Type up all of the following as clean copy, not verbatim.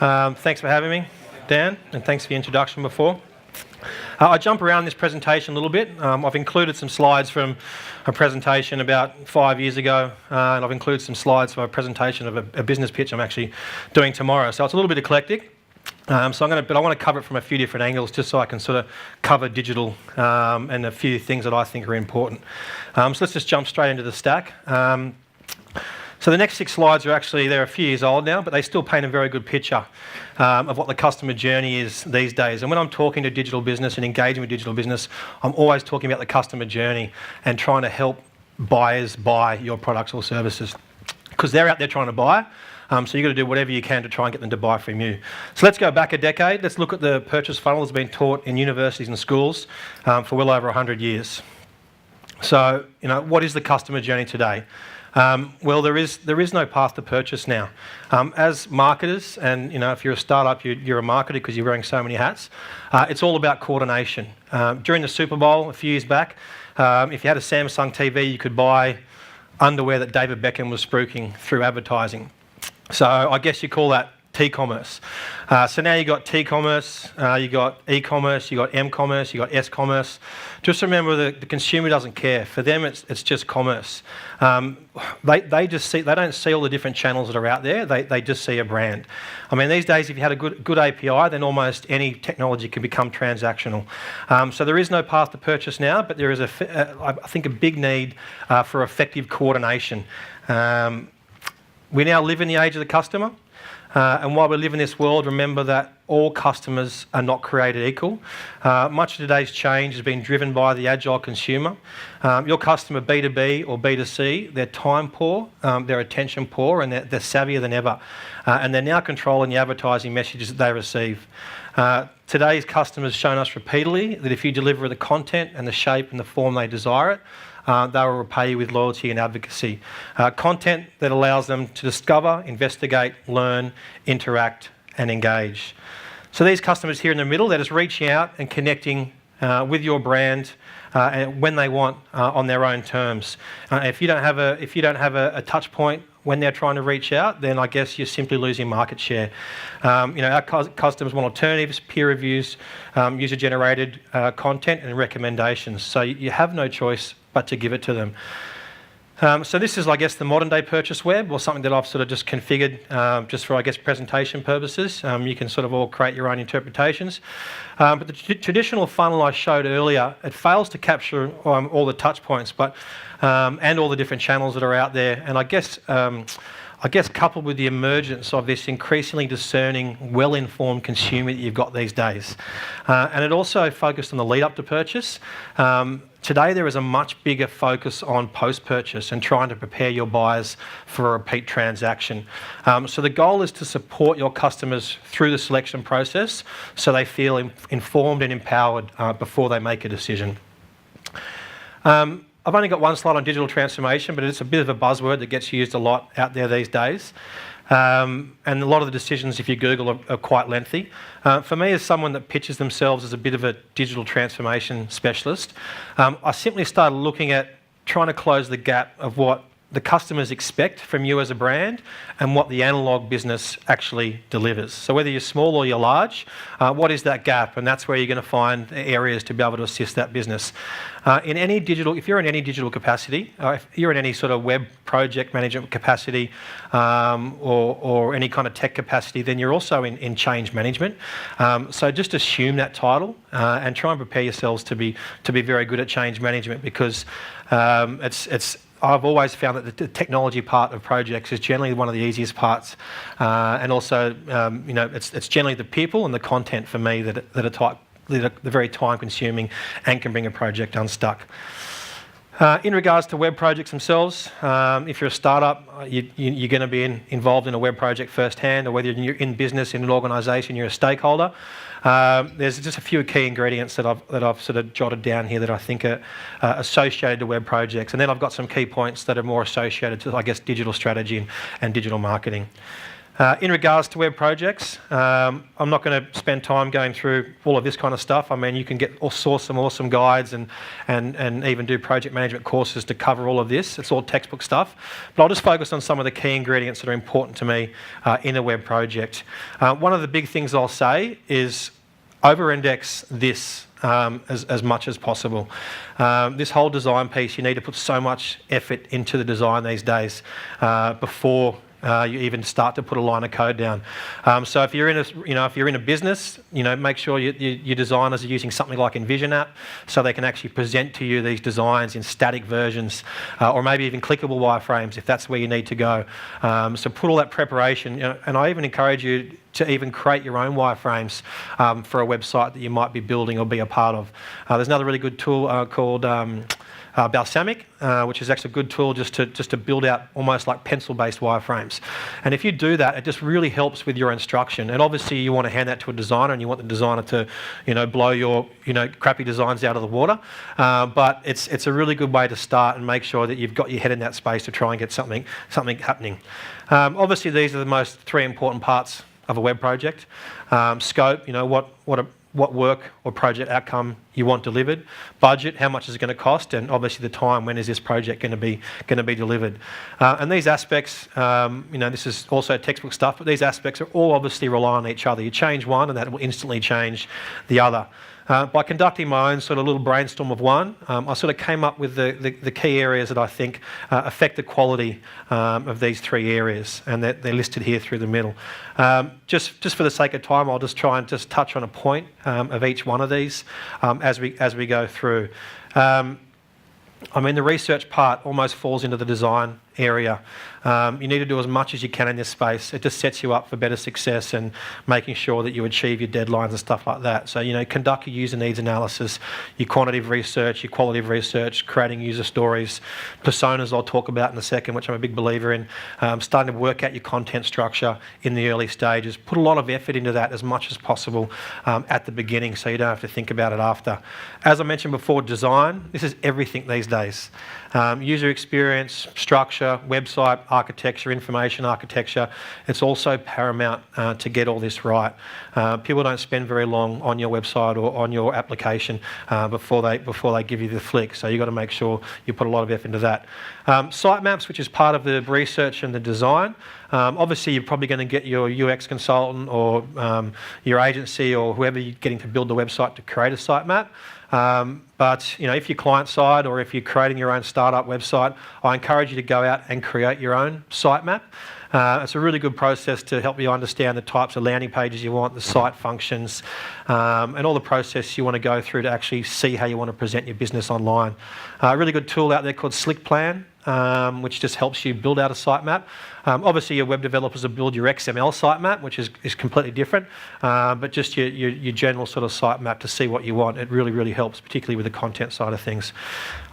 Thanks for having me, Dan, and thanks for the introduction before. I jump around this presentation a little bit. I've included some slides from a presentation about 5 years ago, and I've included some slides from a presentation of a business pitch I'm actually doing tomorrow. So it's a little bit eclectic. But I want to cover it from a few different angles, just so I can sort of cover digital and a few things that I think are important. So let's just jump straight into the stack. So the next 6 slides they're a few years old now, but they still paint a very good picture of what the customer journey is these days. And when I'm talking to digital business and engaging with digital business, I'm always talking about the customer journey and trying to help buyers buy your products or services, because they're out there trying to buy. So you've got to do whatever you can to try and get them to buy from you. So let's go back a decade. Let's look at the purchase funnel that's been taught in universities and schools for well over 100 years. So, what is the customer journey today? Well, there is no path to purchase now. As marketers, and if you're a startup, you're a marketer because you're wearing so many hats. It's all about coordination. During the Super Bowl a few years back, if you had a Samsung TV, you could buy underwear that David Beckham was spruiking through advertising. So I guess you call that T-commerce. So now you've got T-commerce, you've got e-commerce, you've got M-commerce, you've got S-commerce. Just remember the consumer doesn't care. For them, it's just commerce. They don't see all the different channels that are out there. They just see a brand. I mean, these days, if you had a good API, then almost any technology can become transactional. So there is no path to purchase now, but there is I think a big need for effective coordination. We now live in the age of the customer. And while we live in this world, remember that all customers are not created equal. Much of today's change has been driven by the agile consumer. Your customer, B2B or B2C, they're time poor, they're attention poor, and they're savvier than ever. And they're now controlling the advertising messages that they receive. Today's customers have shown us repeatedly that if you deliver the content and the shape and the form they desire it, they will repay you with loyalty and advocacy. Content that allows them to discover, investigate, learn, interact and engage. So these customers here in the middle, they're just reaching out and connecting with your brand when they want on their own terms. If you don't have a touch point when they're trying to reach out, then I guess you're simply losing market share. Our customers want alternatives, peer reviews, user-generated content and recommendations. So you have no choice but to give it to them. So this is, I guess, the modern day purchase web, or something that I've sort of just configured just for, I guess, presentation purposes. You can sort of all create your own interpretations. But the traditional funnel I showed earlier, it fails to capture all the touch points, and all the different channels that are out there. And I guess coupled with the emergence of this increasingly discerning, well-informed consumer that you've got these days. And it also focused on the lead up to purchase. Today there is a much bigger focus on post-purchase and trying to prepare your buyers for a repeat transaction. So the goal is to support your customers through the selection process so they feel informed and empowered before they make a decision. I've only got one slide on digital transformation, but it's a bit of a buzzword that gets used a lot out there these days. And a lot of the decisions, if you Google, are quite lengthy. For me, as someone that pitches themselves as a bit of a digital transformation specialist, I simply started looking at trying to close the gap of what the customers expect from you as a brand and what the analog business actually delivers. So whether you're small or you're large, what is that gap? And that's where you're going to find areas to be able to assist that business. If you're in any digital capacity, if you're in any sort of web project management capacity or any kind of tech capacity, then you're also in change management. So just assume that title and try and prepare yourselves to be very good at change management, because I've always found that the technology part of projects is generally one of the easiest parts, and also, it's generally the people and the content for me that are very time-consuming and can bring a project unstuck. In regards to web projects themselves, if you're a startup, you're going to be involved in a web project firsthand, or whether you're in business, in an organisation, you're a stakeholder. There's just a few key ingredients that I've sort of jotted down here that I think are associated to web projects, and then I've got some key points that are more associated to, I guess, digital strategy and digital marketing. In regards to web projects, I'm not going to spend time going through all of this kind of stuff. I mean, you can source some awesome guides and even do project management courses to cover all of this. It's all textbook stuff. But I'll just focus on some of the key ingredients that are important to me in a web project. One of the big things I'll say is over-index this as much as possible. This whole design piece, you need to put so much effort into the design these days before you even start to put a line of code down. So if you're in a business, make sure your designers are using something like Envision app, so they can actually present to you these designs in static versions, or maybe even clickable wireframes if that's where you need to go. So put all that preparation, and I even encourage you to even create your own wireframes for a website that you might be building or be a part of. There's another really good tool called Balsamic, which is actually a good tool just to build out almost like pencil-based wireframes. And if you do that, it just really helps with your instruction. And obviously you want to hand that to a designer, and you want the designer to, blow your, crappy designs out of the water. But it's a really good way to start and make sure that you've got your head in that space to try and get something happening. Obviously, these are the most three important parts of a web project. Scope, what work or project outcome you want delivered, budget, how much is it going to cost, and obviously the time, when is this project going to be delivered. And these aspects, this is also textbook stuff, but these aspects are all obviously rely on each other. You change one and that will instantly change the other. By conducting my own sort of little brainstorm of one, I sort of came up with the key areas that I think affect the quality of these three areas, and they're listed here through the middle. Just for the sake of time, I'll just try and just touch on a point of each one of these as we go through. The research part almost falls into the design area. You need to do as much as you can in this space. It just sets you up for better success and making sure that you achieve your deadlines and stuff like that. So, conduct your user needs analysis, your quantitative research, your qualitative research, creating user stories, personas I'll talk about in a second, which I'm a big believer in, starting to work out your content structure in the early stages. Put a lot of effort into that as much as possible at the beginning, so you don't have to think about it after. As I mentioned before, design, this is everything these days. User experience, structure, website architecture, information architecture, it's also paramount to get all this right. People don't spend very long on your website or on your application before they give you the flick, so you've got to make sure you put a lot of effort into that. Sitemaps, which is part of the research and the design. Obviously, you're probably going to get your UX consultant or your agency or whoever you're getting to build the website to create a sitemap. But if you're client side or if you're creating your own startup website, I encourage you to go out and create your own sitemap. It's a really good process to help you understand the types of landing pages you want, the site functions, and all the process you want to go through to actually see how you want to present your business online. A really good tool out there called SlickPlan, which just helps you build out a sitemap. Obviously, your web developers will build your XML sitemap, which is completely different, but just your general sort of sitemap to see what you want. It really, really helps, particularly with the content side of things.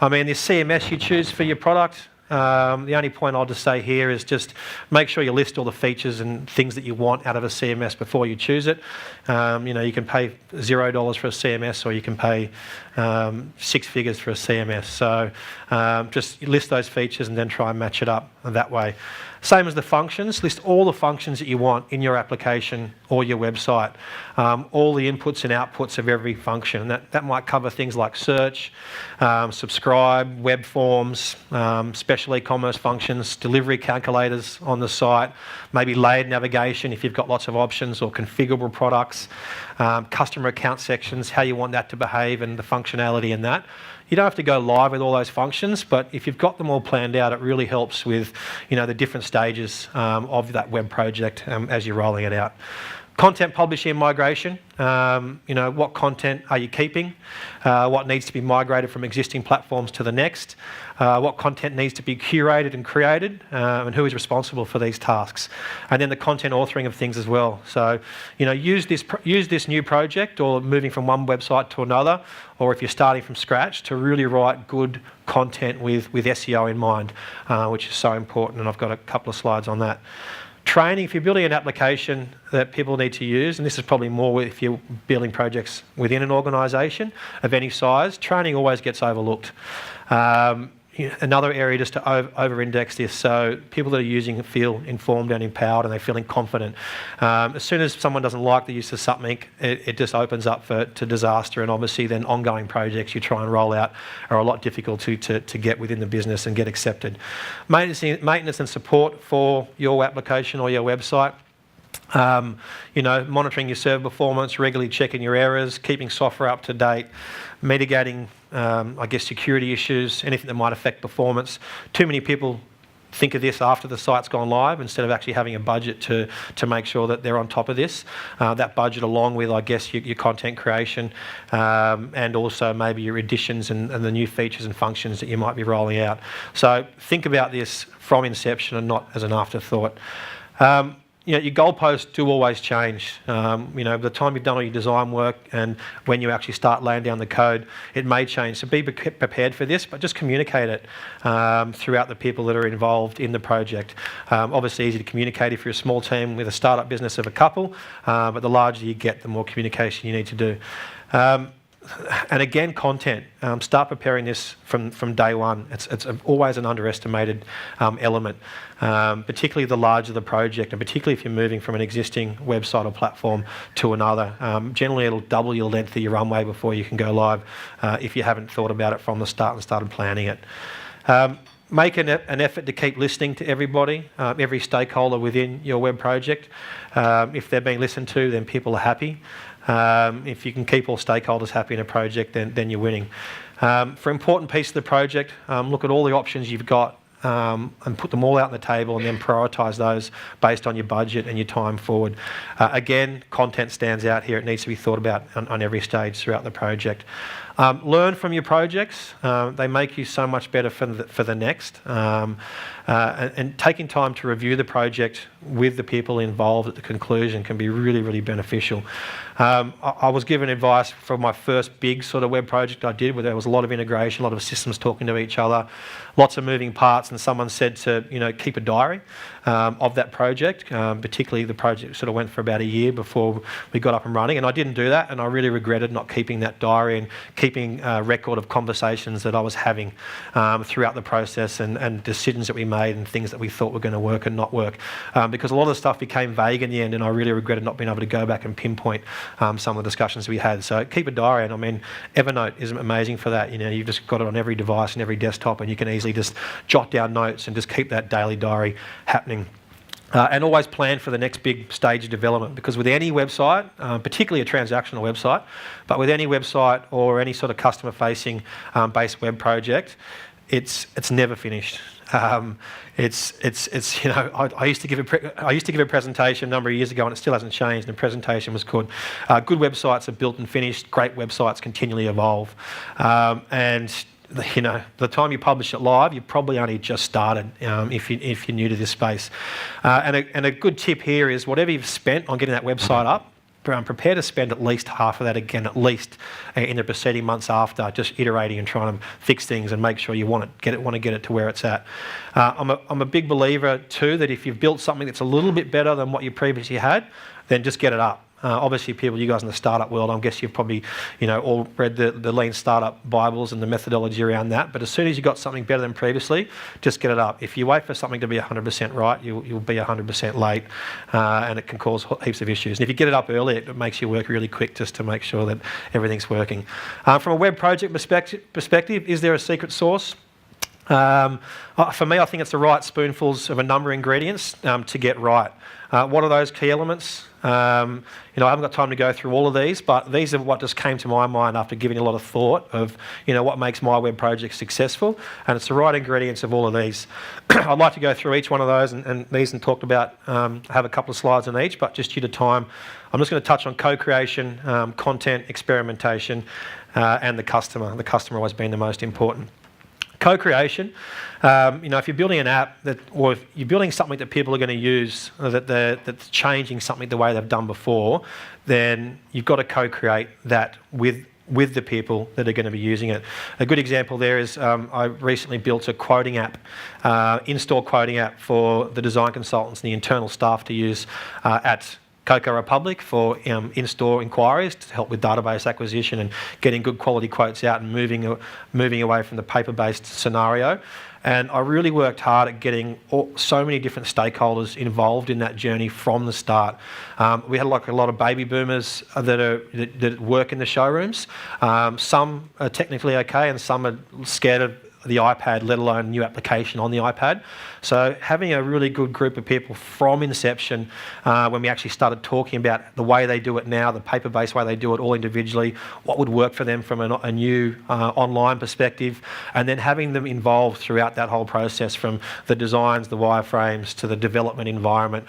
The CMS you choose for your product, the only point I'll just say here is just make sure you list all the features and things that you want out of a CMS before you choose it. You can pay $0 for a CMS, or you can pay 6 figures for a CMS. So just list those features and then try and match it up that way. Same as the functions, list all the functions that you want in your application or your website, all the inputs and outputs of every function. That might cover things like search, subscribe, web forms, special e-commerce functions, delivery calculators on the site, maybe layered navigation if you've got lots of options, or configurable products, customer account sections, how you want that to behave and the functionality in that. You don't have to go live with all those functions, but if you've got them all planned out, it really helps with the different stages of that web project as you're rolling it out. Content publishing and migration. What content are you keeping? What needs to be migrated from existing platforms to the next? What content needs to be curated and created? And who is responsible for these tasks? And then the content authoring of things as well. So, use this new project, or moving from one website to another, or if you're starting from scratch, to really write good content with SEO in mind, which is so important. And I've got a couple of slides on that. Training, if you're building an application that people need to use, and this is probably more if you're building projects within an organisation of any size, training always gets overlooked. another area just to over-index this, so people that are using it feel informed and empowered, and they're feeling confident. As soon as someone doesn't like the use of something, it just opens up to disaster, and obviously then ongoing projects you try and roll out are a lot difficult to get within the business and get accepted. Maintenance and support for your application or your website. Monitoring your server performance, regularly checking your errors, keeping software up to date, mitigating, security issues, anything that might affect performance. Too many people think of this after the site's gone live instead of actually having a budget to make sure that they're on top of this. That budget along with, your content creation and also maybe your additions and the new features and functions that you might be rolling out. So think about this from inception and not as an afterthought. Your goalposts do always change. The time you've done all your design work and when you actually start laying down the code, it may change. So be prepared for this, but just communicate it throughout the people that are involved in the project. Obviously easy to communicate if you're a small team with a startup business of a couple, but the larger you get, the more communication you need to do. And again, content. Start preparing this from day one. It's always an underestimated element, particularly the larger the project, and particularly if you're moving from an existing website or platform to another. Generally, it'll double your length of your runway before you can go live if you haven't thought about it from the start and started planning it. Make an effort to keep listening to everybody, every stakeholder within your web project. If they're being listened to, then people are happy. If you can keep all stakeholders happy in a project, then you're winning. For important piece of the project, look at all the options you've got and put them all out on the table, and then prioritise those based on your budget and your time forward. Again, content stands out here. It needs to be thought about on every stage throughout the project. Learn from your projects. They make you so much better for the next. And taking time to review the project with the people involved at the conclusion can be really, really beneficial. I was given advice for my first big sort of web project I did, where there was a lot of integration, a lot of systems talking to each other, lots of moving parts, and someone said to keep a diary of that project. Particularly the project sort of went for about a year before we got up and running, and I didn't do that, and I really regretted not keeping that diary and keeping a record of conversations that I was having throughout the process, and decisions that we made and things that we thought were going to work and not work, because a lot of the stuff became vague in the end, and I really regretted not being able to go back and pinpoint some of the discussions we had. So keep a diary, and Evernote is amazing for that. You've just got it on every device and every desktop, and you can easily just jot down notes and just keep that daily diary happening. And always plan for the next big stage of development, because with any website, particularly a transactional website, but with any website or any sort of customer-facing based web project, it's never finished. I used to give a presentation a number of years ago, and it still hasn't changed. And the presentation was called "Good websites are built and finished. Great websites continually evolve." The time you publish it live, you've probably only just started if you're new to this space. And a good tip here is, whatever you've spent on getting that website up, prepare to spend at least half of that again, at least in the preceding months after, just iterating and trying to fix things and make sure you want to get it to where it's at. I'm a big believer too that if you've built something that's a little bit better than what you previously had, then just get it up. Obviously, you guys in the startup world, I guess you've probably, all read the Lean Startup Bibles and the methodology around that. But as soon as you've got something better than previously, just get it up. If you wait for something to be 100% right, you'll be 100% late, and it can cause heaps of issues. And if you get it up early, it makes you work really quick just to make sure that everything's working. From a web project perspective, is there a secret sauce? For me, I think it's the right spoonfuls of a number of ingredients to get right. What are those key elements? I haven't got time to go through all of these, but these are what just came to my mind after giving a lot of thought of, what makes my web project successful, and it's the right ingredients of all of these. I'd like to go through each one of those and talked about, have a couple of slides on each, but just due to time, I'm just going to touch on co-creation, content, experimentation, and the customer. The customer always being the most important. Co-creation, if you're building an app or if you're building something that people are going to use, that's changing something the way they've done before, then you've got to co-create that with the people that are going to be using it. A good example there is I recently built a quoting app, in-store quoting app for the design consultants and the internal staff to use at Cocoa Republic for in-store inquiries to help with database acquisition and getting good quality quotes out and moving away from the paper-based scenario. And I really worked hard at getting so many different stakeholders involved in that journey from the start. We had like a lot of baby boomers that work in the showrooms. Some are technically okay and some are scared of the iPad, let alone new application on the iPad. So having a really good group of people from inception, when we actually started talking about the way they do it now, the paper-based way they do it all individually, what would work for them from a new online perspective, and then having them involved throughout that whole process, from the designs, the wireframes, to the development environment,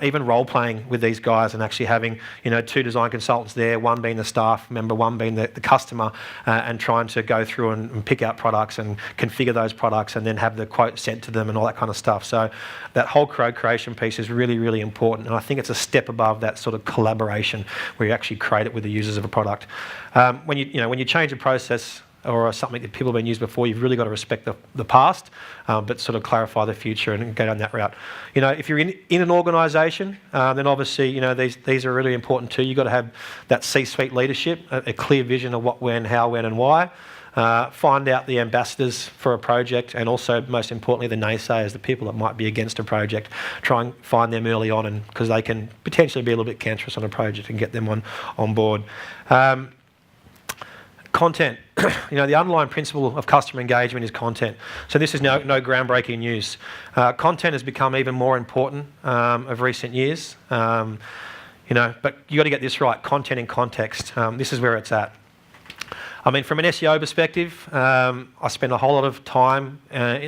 even role-playing with these guys and actually having, two design consultants there, one being the staff member, one being the customer, and trying to go through and pick out products and configure those products and then have the quote sent to them and all that kind of stuff. So that whole creation piece is really, really important, and I think it's a step above that sort of collaboration where you actually create it with the users of a product. When you change a process or something that people have been used before, you've really got to respect the past, but sort of clarify the future and go down that route. If you're in an organisation, then obviously these are really important too. You've got to have that C-suite leadership, a clear vision of what, when, how, when, and why. Find out the ambassadors for a project, and also, most importantly, the naysayers, the people that might be against a project. Try and find them early on, and because they can potentially be a little bit cancerous on a project, and get them on board. Content. The underlying principle of customer engagement is content. So this is no groundbreaking news. Content has become even more important of recent years. But you got to get this right. Content in context. This is where it's at. From an SEO perspective, I spend a whole lot of time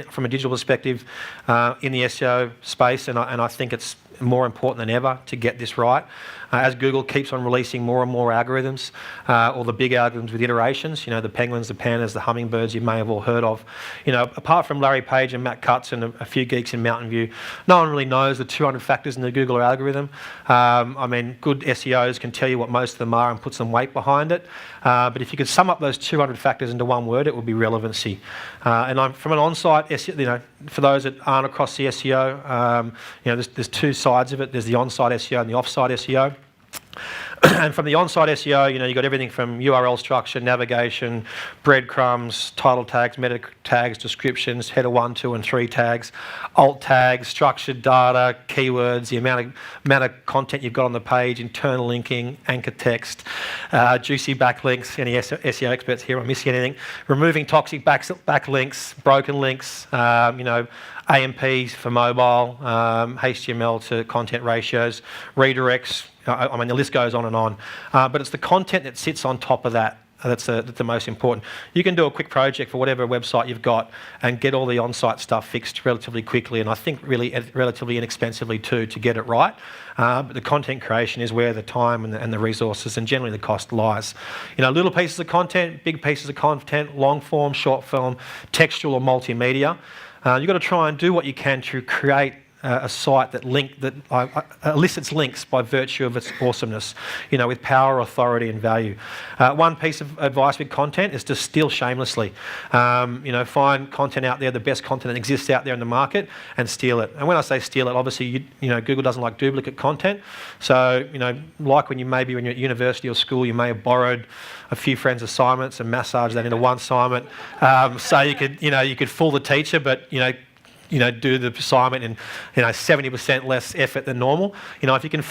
from a digital perspective in the SEO space, and I think it's more important than ever to get this right. As Google keeps on releasing more and more algorithms, or the big algorithms with iterations, the penguins, the pandas, the hummingbirds you may have all heard of. Apart from Larry Page and Matt Cutts and a few geeks in Mountain View, no one really knows the 200 factors in the Google algorithm. Good SEOs can tell you what most of them are and put some weight behind it. But if you could sum up those 200 factors into one word, it would be relevancy. And I'm from an on-site SEO, for those that aren't across the SEO, there's two sides of it. There's the on-site SEO and the off-site SEO. And from the on-site SEO, you've got everything from URL structure, navigation, breadcrumbs, title tags, meta tags, descriptions, header 1, 2, and 3 tags, alt tags, structured data, keywords, the amount of content you've got on the page, internal linking, anchor text, juicy backlinks. Any SEO experts here? Am I missing anything? Removing toxic backlinks, broken links, AMPs for mobile, HTML to content ratios, redirects. The list goes on and on. But it's the content that sits on top of that that's the most important. You can do a quick project for whatever website you've got and get all the on-site stuff fixed relatively quickly, and I think really relatively inexpensively too, to get it right. But the content creation is where the time and the resources and generally the cost lies. Little pieces of content, big pieces of content, long form, short form, textual or multimedia. You've got to try and do what you can to create a site that elicits links by virtue of its awesomeness, with power, authority and value. One piece of advice with content is to steal shamelessly. Find content out there, the best content that exists out there in the market, and steal it. And when I say steal it, obviously, Google doesn't like duplicate content. So, like when you're at university or school, you may have borrowed a few friends' assignments and massaged that into one assignment, so you could fool the teacher, but do the assignment in 70% less effort than normal. If you can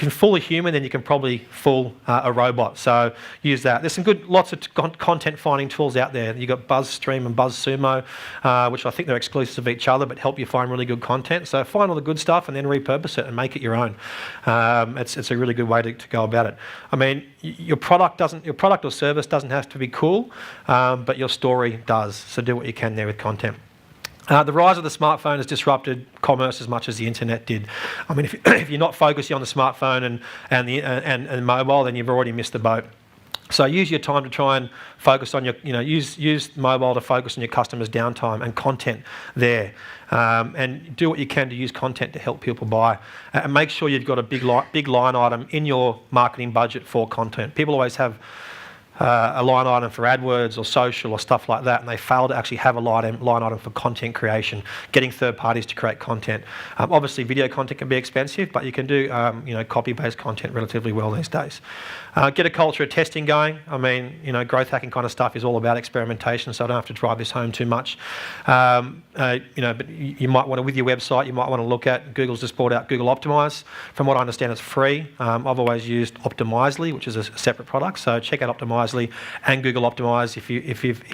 fool a human, then you can probably fool a robot. So use that. There's lots of content finding tools out there. You've got BuzzStream and BuzzSumo, which I think they're exclusive of each other, but help you find really good content. So find all the good stuff and then repurpose it and make it your own. It's a really good way to go about it. Your product or service doesn't have to be cool, but your story does. So do what you can there with content. The rise of the smartphone has disrupted commerce as much as the internet did. If you're not focusing on the smartphone and mobile, then you've already missed the boat. So use your time to try and focus on use mobile to focus on your customers' downtime and content there. And do what you can to use content to help people buy. And make sure you've got a big line item in your marketing budget for content. People always have a line item for AdWords or social or stuff like that, and they fail to actually have a line item for content creation, getting third parties to create content. Obviously, video content can be expensive, but you can do copy-based content relatively well these days. Get a culture of testing going. I mean, growth hacking kind of stuff is all about experimentation, so I don't have to drive this home too much. But you might want to, with your website, you might want to look at, Google's just brought out Google Optimize. From what I understand, it's free. I've always used Optimizely, which is a separate product, so check out Optimizely and Google Optimize if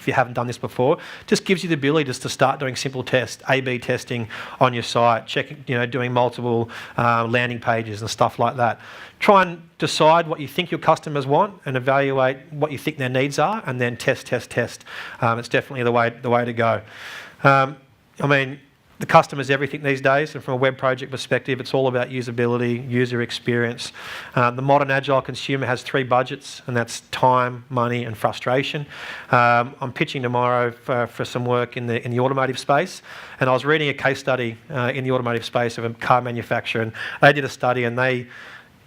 you haven't done this before. Just gives you the ability just to start doing simple tests, A/B testing on your site, checking, doing multiple landing pages and stuff like that. Try and decide what you think your customers want and evaluate what you think their needs are, and then test. It's definitely the way to go. The customer's everything these days, and from a web project perspective, it's all about usability, user experience. The modern agile consumer has 3 budgets, and that's time, money, and frustration. I'm pitching tomorrow for some work in the automotive space, and I was reading a case study in the automotive space of a car manufacturer, and they did a study, and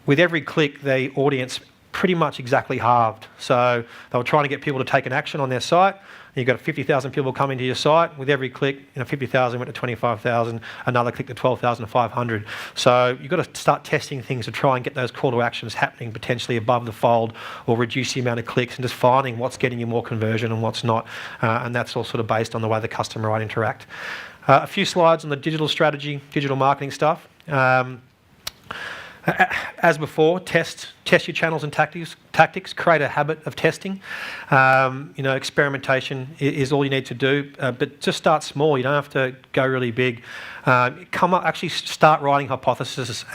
with every click, the audience pretty much exactly halved. So they were trying to get people to take an action on their site. You've got 50,000 people coming to your site. With every click, 50,000 went to 25,000, another click to 12,500. So you've got to start testing things to try and get those call to actions happening potentially above the fold, or reduce the amount of clicks, and just finding what's getting you more conversion and what's not. And that's all sort of based on the way the customer might interact. A few slides on the digital strategy, digital marketing stuff. As before, test your channels and tactics. Create a habit of testing. Experimentation is all you need to do, but just start small. You don't have to go really big. Actually start writing hypothesis,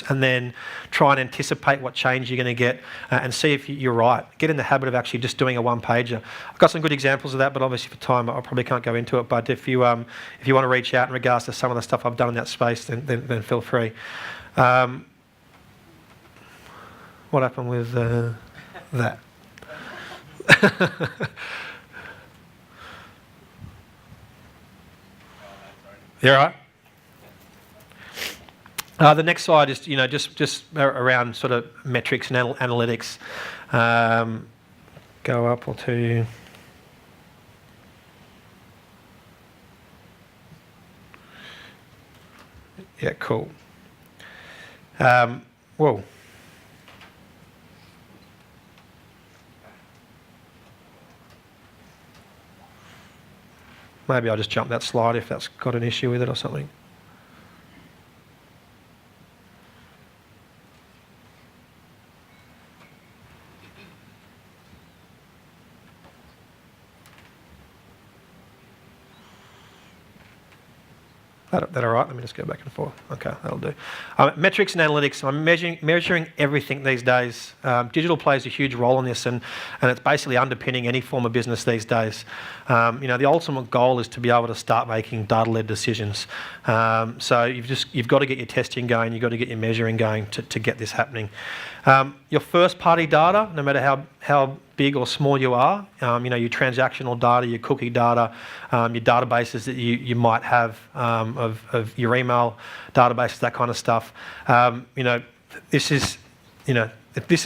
and then try and anticipate what change you're going to get, and see if you're right. Get in the habit of actually just doing a one-pager. I've got some good examples of that, but obviously for time I probably can't go into it. But if you want to reach out in regards to some of the stuff I've done in that space, then feel free. What happened with that? You all right? The next slide is just around sort of metrics and analytics. Go up or two. Yeah, cool. Whoa. Maybe I'll just jump that slide if that's got an issue with it or something. That all right? Let me just go back and forth. Okay, that'll do. Metrics and analytics. I'm measuring everything these days. Digital plays a huge role in this, and it's basically underpinning any form of business these days. The ultimate goal is to be able to start making data-led decisions. So you've got to get your testing going. You've got to get your measuring going to get this happening. Your first-party data, no matter how big or small you are, your transactional data, your cookie data, your databases that you might have of your email databases, that kind of stuff. This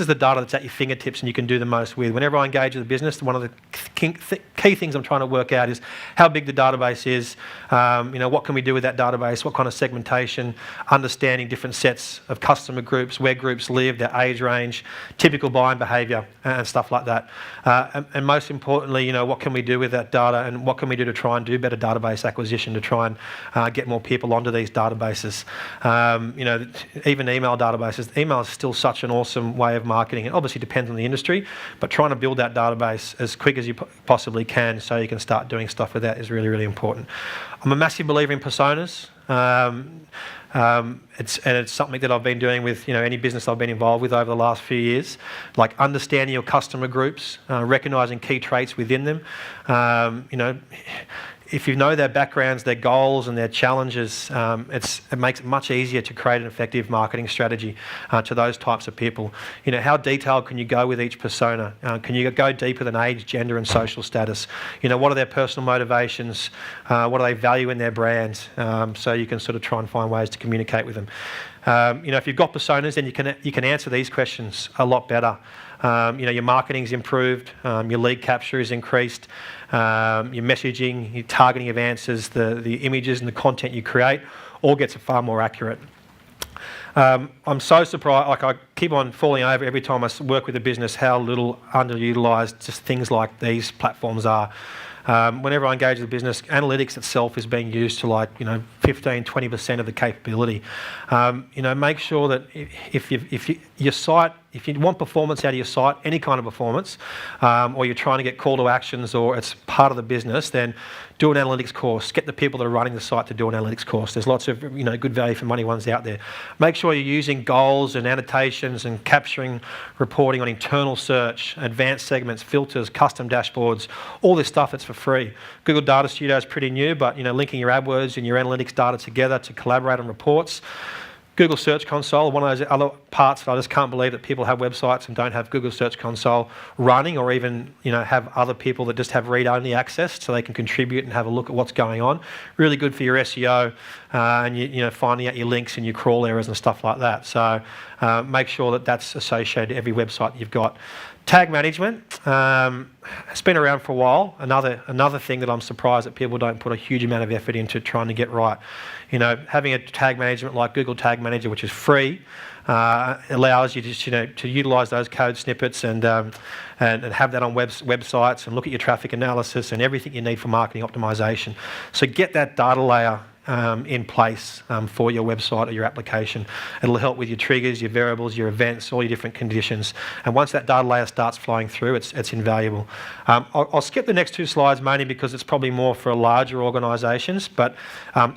is the data that's at your fingertips and you can do the most with. Whenever I engage with a business, one of the key things I'm trying to work out is how big the database is, what can we do with that database, what kind of segmentation, understanding different sets of customer groups, where groups live, their age range, typical buying behaviour and stuff like that. And most importantly, what can we do with that data, and what can we do to try and do better database acquisition to try and get more people onto these databases. Even email databases. Email is still such an awesome way of marketing. It obviously depends on the industry, but trying to build that database as quick as you possibly can so you can start doing stuff with that is really, really important. I'm a massive believer in personas. It's something that I've been doing with any business I've been involved with over the last few years, like understanding your customer groups, recognising key traits within them. If you know their backgrounds, their goals and their challenges, it makes it much easier to create an effective marketing strategy to those types of people. How detailed can you go with each persona? Can you go deeper than age, gender and social status? What are their personal motivations? What do they value in their brands? So you can sort of try and find ways to communicate with them. If you've got personas, then you can answer these questions a lot better. Your marketing's improved, your lead capture is increased, your messaging, your targeting of answers, the images and the content you create all gets far more accurate. I'm so surprised, I keep on falling over every time I work with a business how little underutilised just things like these platforms are. Whenever I engage with a business, analytics itself is being used to 15, 20% of the capability. Make sure that your site, if you want performance out of your site, any kind of performance, or you're trying to get call to actions or it's part of the business, then do an analytics course. Get the people that are running the site to do an analytics course. There's lots of good value for money ones out there. Make sure you're using goals and annotations and capturing reporting on internal search, advanced segments, filters, custom dashboards, all this stuff that's for free. Google Data Studio is pretty new, but linking your AdWords and your analytics data together to collaborate on reports. Google Search Console, one of those other parts that I just can't believe that people have websites and don't have Google Search Console running, or even have other people that just have read-only access so they can contribute and have a look at what's going on. Really good for your SEO and finding out your links and your crawl errors and stuff like that. So make sure that that's associated to every website that you've got. Tag management, it's been around for a while. Another thing that I'm surprised that people don't put a huge amount of effort into trying to get right. Having a tag management like Google Tag Manager, which is free, allows you just to utilise those code snippets and have that on websites and look at your traffic analysis and everything you need for marketing optimization. So get that data layer in place for your website or your application. It'll help with your triggers, your variables, your events, all your different conditions. And once that data layer starts flowing through, it's invaluable. I'll skip the next two slides mainly because it's probably more for larger organisations, but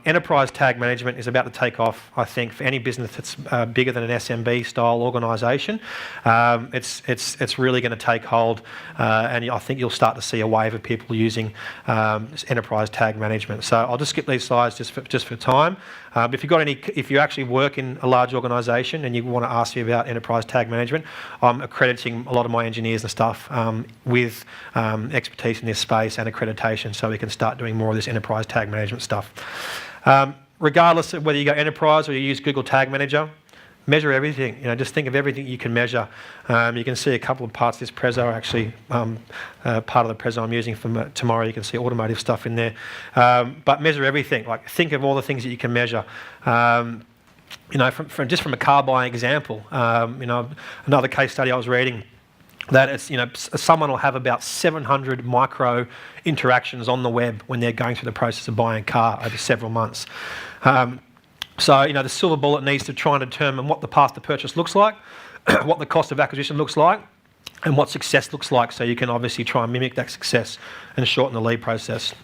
enterprise tag management is about to take off, I think, for any business that's bigger than an SMB style organisation. It's really going to take hold, and I think you'll start to see a wave of people using enterprise tag management. So I'll just skip these slides just for time. But if you actually work in a large organisation and you want to ask me about enterprise tag management, I'm accrediting a lot of my engineers and stuff with expertise in this space and accreditation, so we can start doing more of this enterprise tag management stuff. Regardless of whether you go enterprise or you use Google Tag Manager, measure everything. Just think of everything you can measure. You can see a couple of parts of this Prezzo, actually part of the Prezzo I'm using for tomorrow. You can see automotive stuff in there. But measure everything. Think of all the things that you can measure. From a car buying example, another case study I was reading, that it's someone will have about 700 micro interactions on the web when they're going through the process of buying a car over several months. So, the silver bullet needs to try and determine what the path to purchase looks like, what the cost of acquisition looks like, and what success looks like, so you can obviously try and mimic that success and shorten the lead process.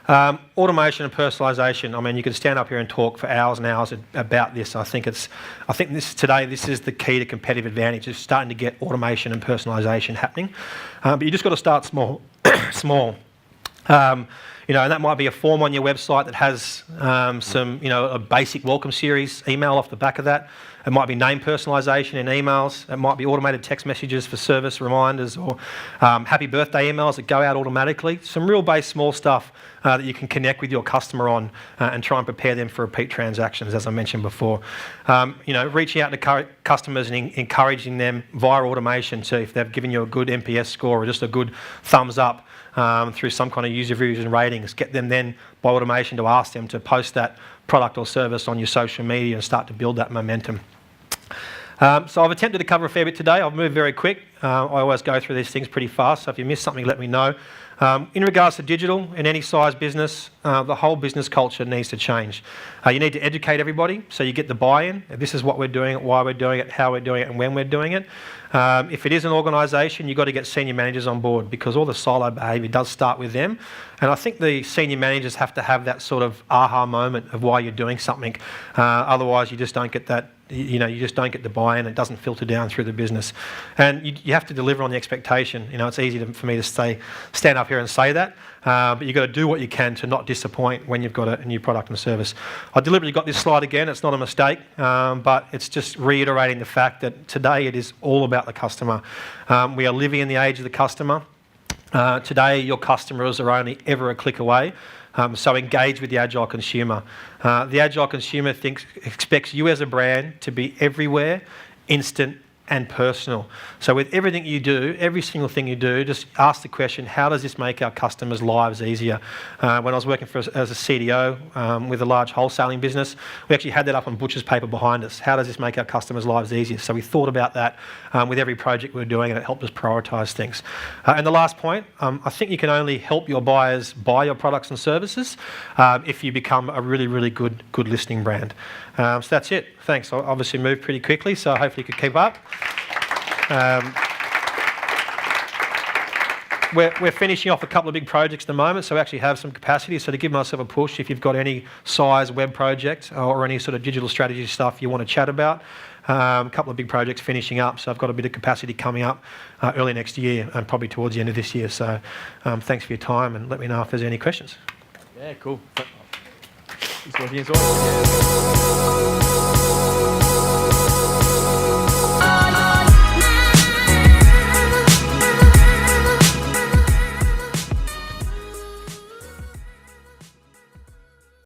Automation and personalisation. You can stand up here and talk for hours and hours about this. I think this is the key to competitive advantage, is starting to get automation and personalisation happening. But you just got to start small. And that might be a form on your website that has a basic welcome series email off the back of that. It might be name personalisation in emails. It might be automated text messages for service reminders, or happy birthday emails that go out automatically. Some real base small stuff that you can connect with your customer on and try and prepare them for repeat transactions, as I mentioned before. Reaching out to customers and encouraging them via automation. So if they've given you a good NPS score or just a good thumbs up through some kind of user reviews and ratings, get them then by automation to ask them to post that product or service on your social media and start to build that momentum. So I've attempted to cover a fair bit today. I've moved very quick. I always go through these things pretty fast, so if you miss something, let me know. In regards to digital, in any size business, the whole business culture needs to change. You need to educate everybody so you get the buy-in. This is what we're doing, why we're doing it, how we're doing it, and when we're doing it. If it is an organisation, you've got to get senior managers on board, because all the silo behaviour does start with them. And I think the senior managers have to have that sort of aha moment of why you're doing something. Otherwise, you just don't get that. You just don't get the buy-in. It doesn't filter down through the business, and you have to deliver on the expectation. It's easy for me to stand up here and say that, but you've got to do what you can to not disappoint when you've got a new product and service. I deliberately got this slide again. It's not a mistake, but it's just reiterating the fact that today it is all about the customer. We are living in the age of the customer. Today, your customers are only ever a click away. So engage with the agile consumer. The agile consumer expects you as a brand to be everywhere, instant and personal. So with everything you do, every single thing you do, just ask the question, how does this make our customers' lives easier? When I was working as a CDO with a large wholesaling business, we actually had that up on butcher's paper behind us. How does this make our customers' lives easier? So we thought about that with every project we were doing, and it helped us prioritise things. And the last point, I think you can only help your buyers buy your products and services if you become a really, really good listening brand. So that's it. Thanks. I obviously moved pretty quickly, so hopefully you could keep up. We're finishing off a couple of big projects at the moment, so we actually have some capacity. So to give myself a push, if you've got any size web project or any sort of digital strategy stuff you want to chat about, a couple of big projects finishing up, so I've got a bit of capacity coming up early next year and probably towards the end of this year. So thanks for your time, and let me know if there's any questions. Yeah, cool. It's working as well.